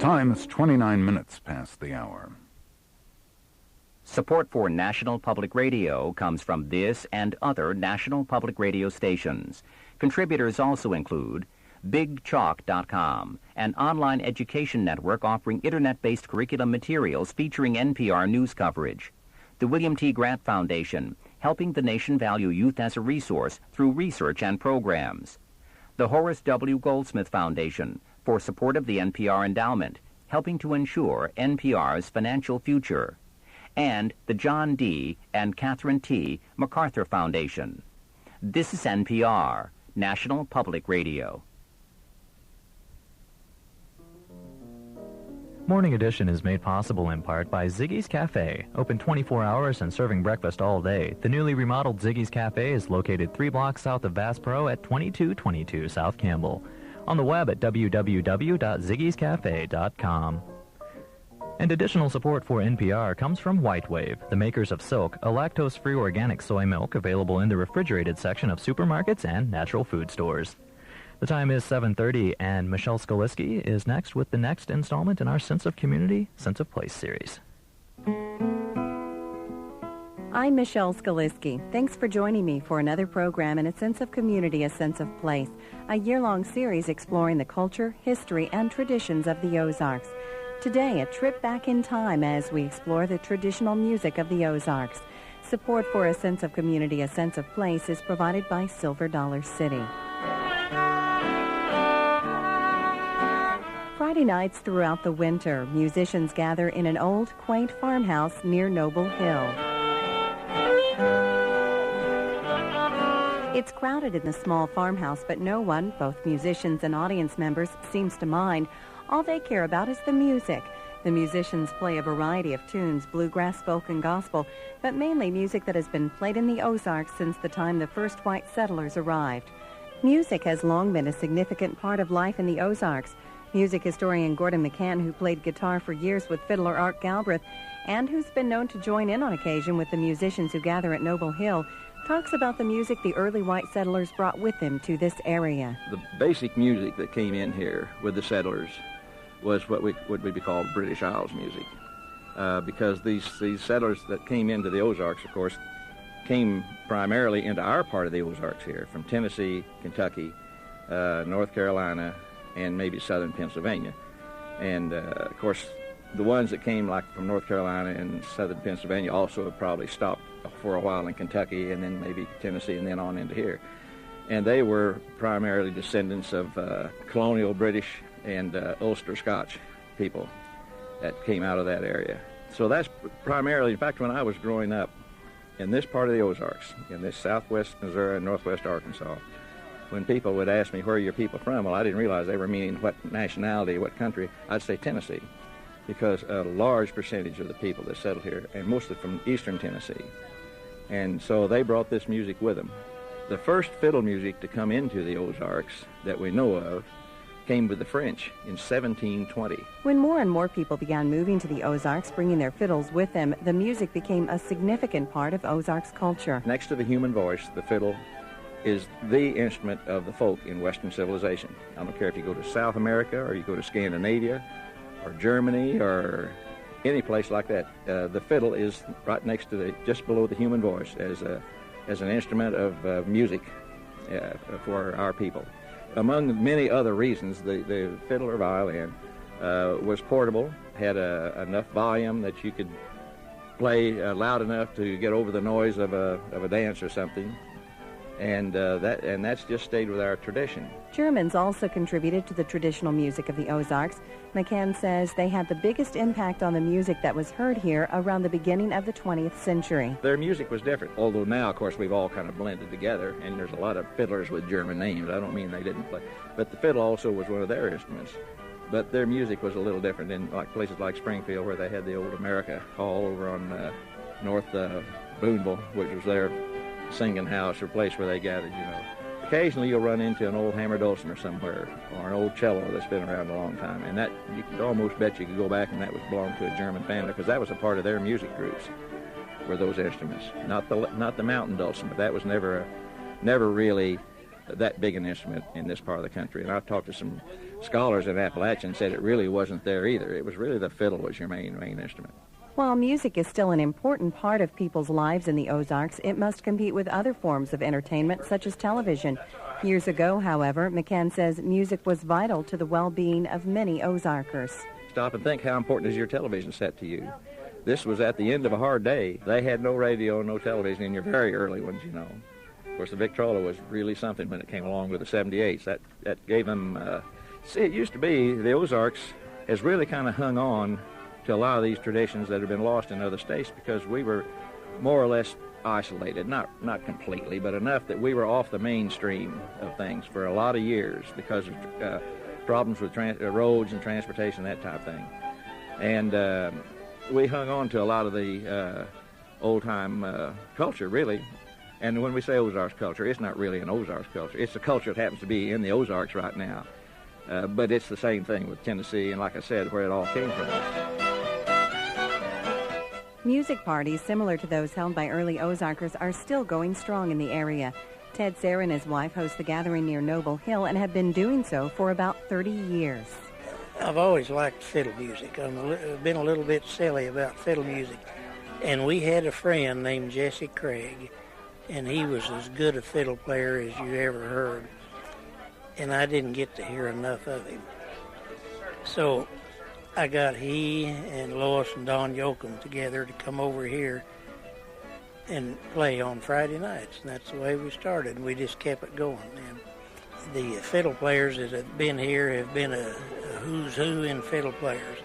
time is 29 minutes past the hour. Support for National Public Radio comes from this and other National Public Radio stations. Contributors also include BigChalk.com, an online education network offering internet-based curriculum materials featuring NPR news coverage. The William T. Grant Foundation, helping the nation value youth as a resource through research and programs. The Horace W. Goldsmith Foundation, for support of the NPR endowment, helping to ensure NPR's financial future. And the John D. and Catherine T. MacArthur Foundation. This is NPR, National Public Radio. Morning Edition is made possible in part by Ziggy's Cafe. Open 24 hours and serving breakfast all day. The newly remodeled Ziggy's Cafe is located 3 blocks south of Bass Pro at 2222 South Campbell. On the web at www.ziggyscafe.com. And additional support for NPR comes from White Wave, the makers of Silk, a lactose-free organic soy milk available in the refrigerated section of supermarkets and natural food stores. The time is 7:30, and Michelle Skaliski is next with the next installment in our Sense of Community, Sense of Place series. I'm Michelle Skaliski. Thanks for joining me for another program in A Sense of Community, A Sense of Place, a year-long series exploring the culture, history, and traditions of the Ozarks. Today, a trip back in time as we explore the traditional music of the Ozarks. Support for A Sense of Community, A Sense of Place is provided by Silver Dollar City. Friday nights throughout the winter, musicians gather in an old, quaint farmhouse near Noble Hill. It's crowded in the small farmhouse, but no one, both musicians and audience members, seems to mind. All they care about is the music. The musicians play a variety of tunes, bluegrass, folk, and gospel, but mainly music that has been played in the Ozarks since the time the first white settlers arrived. Music has long been a significant part of life in the Ozarks. Music historian Gordon McCann, who played guitar for years with fiddler Art Galbraith, and who's been known to join in on occasion with the musicians who gather at Noble Hill, talks about the music the early white settlers brought with them to this area. The basic music that came in here with the settlers was what would be called British Isles music, because these settlers that came into the Ozarks, of course, came primarily into our part of the Ozarks here, from Tennessee, Kentucky, North Carolina, and maybe southern Pennsylvania. And, of course, the ones that came like from North Carolina and southern Pennsylvania also have probably stopped for a while in Kentucky and then maybe Tennessee and then on into here. And they were primarily descendants of colonial British and Ulster Scotch people that came out of that area. So that's primarily, in fact, when I was growing up in this part of the Ozarks, in this southwest Missouri and northwest Arkansas, when people would ask me, where are your people from? Well, I didn't realize they were meaning what nationality, what country. I'd say Tennessee, because a large percentage of the people that settled here, and mostly from eastern Tennessee. And so they brought this music with them. The first fiddle music to come into the Ozarks that we know of came with the French in 1720. When more and more people began moving to the Ozarks, bringing their fiddles with them, the music became a significant part of Ozarks culture. Next to the human voice, the fiddle is the instrument of the folk in Western civilization. I don't care if you go to South America or you go to Scandinavia or Germany or any place like that. The fiddle is right next to just below the human voice as an instrument of music for our people. Among many other reasons, the fiddle or violin was portable, had enough volume that you could play loud enough to get over the noise of a dance or something, and that's just stayed with our tradition. Germans also contributed to the traditional music of the Ozarks. McCann says they had the biggest impact on the music that was heard here around the beginning of the 20th century. Their music was different, although now, of course, we've all kind of blended together, and there's a lot of fiddlers with German names. I don't mean they didn't play, but the fiddle also was one of their instruments. But their music was a little different in places like Springfield, where they had the old America Hall over on North Boonville, which was their singing house or place where they gathered, you know. Occasionally you'll run into an old hammer dulcimer somewhere, or an old cello that's been around a long time, and that you could almost bet you could go back and that was belonged to a German family, because that was a part of their music groups, were those instruments. Not the mountain dulcimer. That was never really that big an instrument in this part of the country. And I've talked to some scholars in Appalachian said it really wasn't there either. It was really the fiddle was your main instrument. While music is still an important part of people's lives in the Ozarks, it must compete with other forms of entertainment, such as television. Years ago, however, McCann says music was vital to the well-being of many Ozarkers. Stop and think, how important is your television set to you? This was at the end of a hard day. They had no radio, no television in your very early ones, you know. Of course, the Victrola was really something when it came along with the 78s. That gave them... See, it used to be the Ozarks has really kind of hung on to a lot of these traditions that have been lost in other states because we were more or less isolated, not completely, but enough that we were off the mainstream of things for a lot of years because of problems with roads and transportation, that type of thing. And we hung on to a lot of the old-time culture, really. And when we say Ozarks culture, it's not really an Ozarks culture. It's a culture that happens to be in the Ozarks right now. But it's the same thing with Tennessee and, like I said, where it all came from. Music parties similar to those held by early Ozarkers are still going strong in the area. Ted Sayre and his wife host the gathering near Noble Hill and have been doing so for about 30 years. I've always liked fiddle music. I've been a little bit silly about fiddle music. And we had a friend named Jesse Craig, and he was as good a fiddle player as you ever heard. And I didn't get to hear enough of him. So I got he and Lois and Don Yoakum together to come over here and play on Friday nights. And that's the way we started. We just kept it going. And the fiddle players that have been here have been a who's who in fiddle players.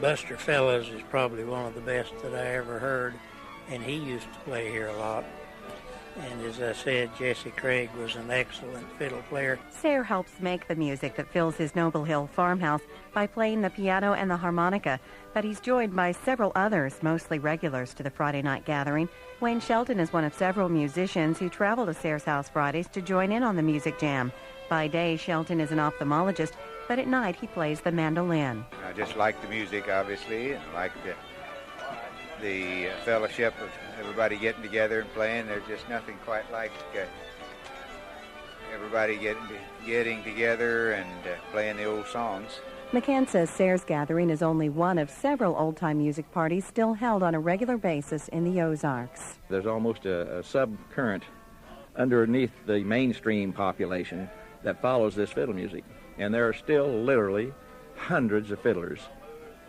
Buster Fellows is probably one of the best that I ever heard, and he used to play here a lot. And as I said, Jesse Craig was an excellent fiddle player. Sayre helps make the music that fills his Noble Hill farmhouse by playing the piano and the harmonica, but he's joined by several others, mostly regulars to the Friday night gathering. Wayne Shelton is one of several musicians who travel to Sayre's house Fridays to join in on the music jam. By day, Shelton is an ophthalmologist, but at night he plays the mandolin. I just like the music, obviously, and like the fellowship of everybody getting together and playing. There's just nothing quite like everybody getting together and playing the old songs. McCann says Sayre's gathering is only one of several old-time music parties still held on a regular basis in the Ozarks. There's almost a subcurrent underneath the mainstream population that follows this fiddle music. And there are still literally hundreds of fiddlers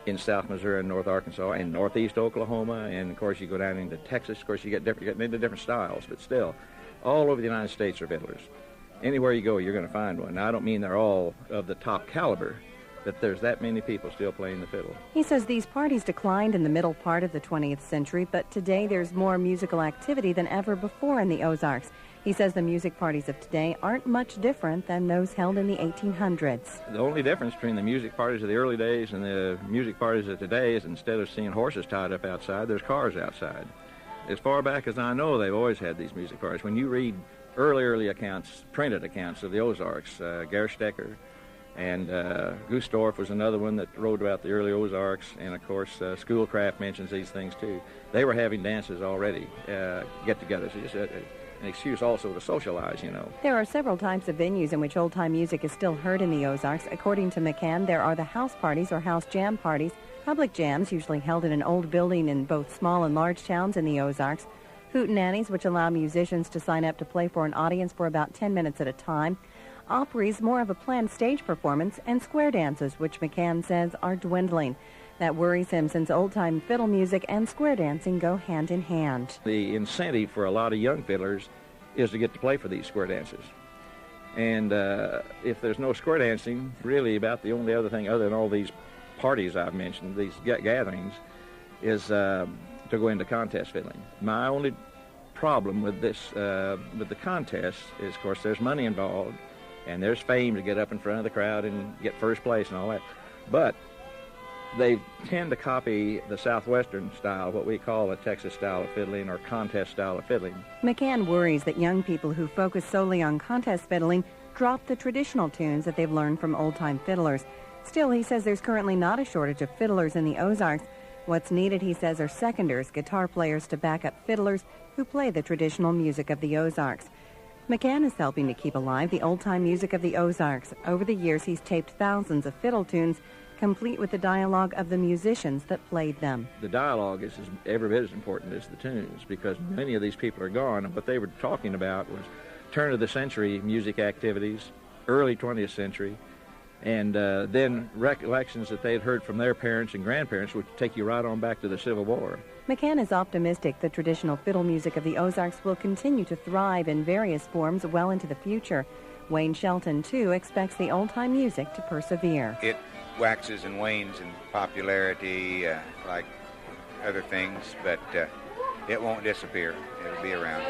in South Missouri and North Arkansas and Northeast Oklahoma, and of course you go down into Texas. Of course you get into different styles, but still, all over the United States are fiddlers. Anywhere you go, you're going to find one. Now, I don't mean they're all of the top caliber, but there's that many people still playing the fiddle. He says these parties declined in the middle part of the 20th century, but today there's more musical activity than ever before in the Ozarks. He says the music parties of today aren't much different than those held in the 1800s. The only difference between the music parties of the early days and the music parties of today is instead of seeing horses tied up outside, there's cars outside. As far back as I know, they've always had these music parties. When you read early accounts, printed accounts of the Ozarks, Gerstecker and Gustorf was another one that wrote about the early Ozarks, and of course Schoolcraft mentions these things too. They were having dances already, get-togethers. So just an excuse also to socialize, you know. There are several types of venues in which old-time music is still heard in the Ozarks. According to McCann, there are the house parties or house jam parties, public jams usually held in an old building in both small and large towns in the Ozarks, hootenannies, which allow musicians to sign up to play for an audience for about 10 minutes at a time, Opry's more of a planned stage performance, and square dances, which McCann says are dwindling. That worries him since old-time fiddle music and square dancing go hand in hand. The incentive for a lot of young fiddlers is to get to play for these square dances. And if there's no square dancing, really about the only other thing other than all these parties I've mentioned, these gatherings, is to go into contest fiddling. My only problem with this, with the contest is, of course, there's money involved, and there's fame to get up in front of the crowd and get first place and all that. But they tend to copy the Southwestern style, what we call a Texas style of fiddling or contest style of fiddling. McCann worries that young people who focus solely on contest fiddling drop the traditional tunes that they've learned from old-time fiddlers. Still, he says there's currently not a shortage of fiddlers in the Ozarks. What's needed, he says, are seconders, guitar players to back up fiddlers who play the traditional music of the Ozarks. McCann is helping to keep alive the old-time music of the Ozarks. Over the years, he's taped thousands of fiddle tunes, complete with the dialogue of the musicians that played them. The dialogue is every bit as important as the tunes, because many of these people are gone, and what they were talking about was turn-of-the-century music activities, early 20th century, and then recollections that they had heard from their parents and grandparents, which take you right on back to the Civil War. McCann is optimistic the traditional fiddle music of the Ozarks will continue to thrive in various forms well into the future. Wayne Shelton, too, expects the old-time music to persevere. It waxes and wanes in popularity like other things, but it won't disappear. It'll be around.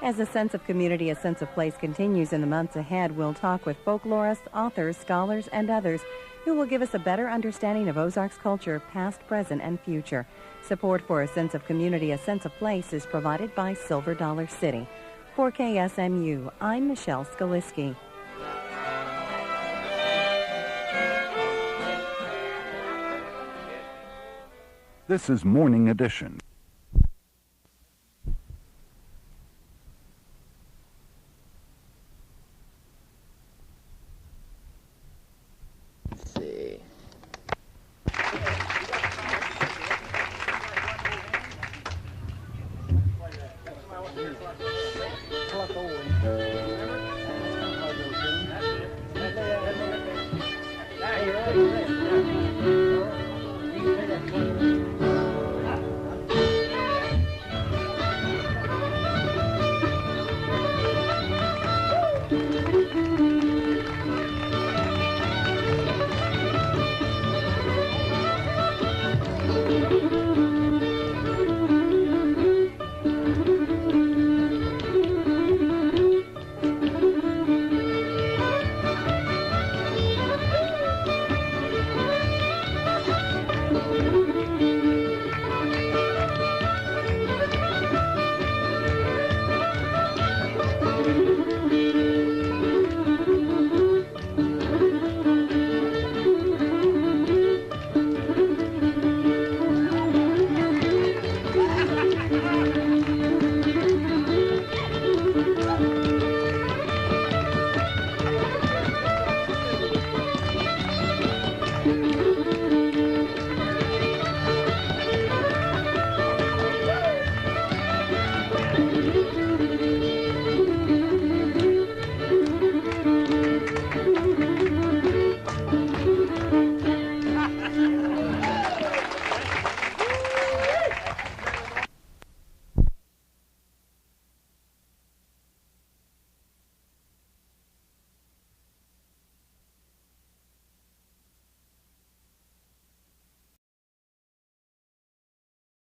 As a sense of community, a sense of place continues in the months ahead, we'll talk with folklorists, authors, scholars, and others who will give us a better understanding of Ozarks culture, past, present, and future. Support for A Sense of Community, A Sense of Place is provided by Silver Dollar City. For KSMU, I'm Michelle Skaliski. This is Morning Edition.